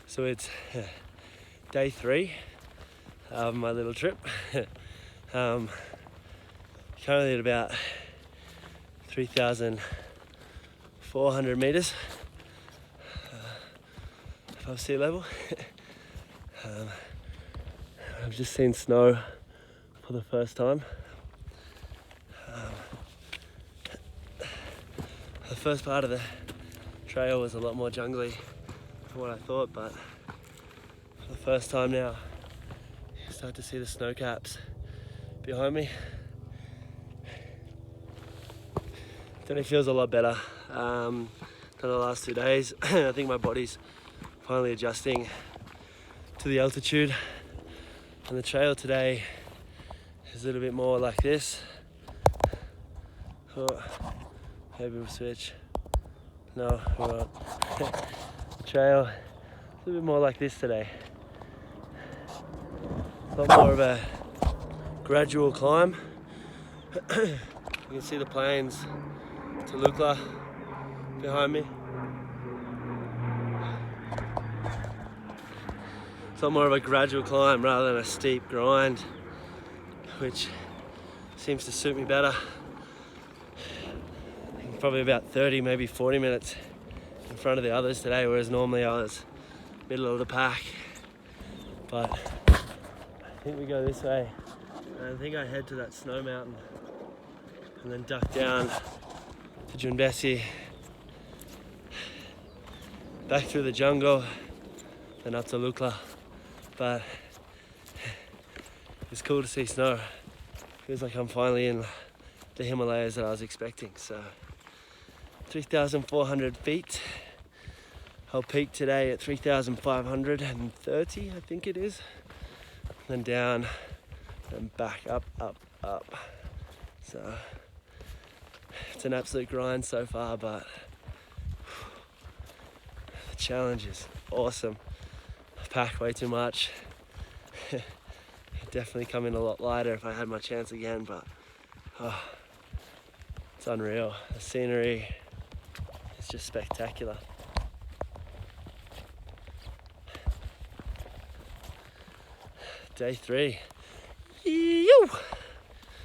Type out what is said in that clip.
So it's day 3 of my little trip. Currently at about 3,400 meters above sea level. I've just seen snow for the first time. The first part of the trail was a lot more jungly than what I thought, but for the first time now, you start to see the snow caps behind me. Definitely feels a lot better than the last 2 days. I think my body's finally adjusting to the altitude, and the trail today is a little bit more like this. Oh, maybe we'll switch. No, we won't. The trail is a little bit more like this today. A lot more of a gradual climb. You can see the plains to Lukla behind me. It's a lot more of a gradual climb rather than a steep grind, which seems to suit me better. Probably about 30, maybe 40 minutes in front of the others today, whereas normally I was middle of the pack. But I think we go this way, and I think I head to that snow mountain and then duck down to Junbesi, back through the jungle, then up to Lukla. But it's cool to see snow. Feels like I'm finally in the Himalayas that I was expecting. So 3,400 feet. I'll peak today at 3,530, I think it is. Then down and back up. So it's an absolute grind so far, but the challenge is awesome. I pack way too much. I'd definitely come in a lot lighter if I had my chance again, but it's unreal. The scenery, it's just spectacular. Day 3. Ew!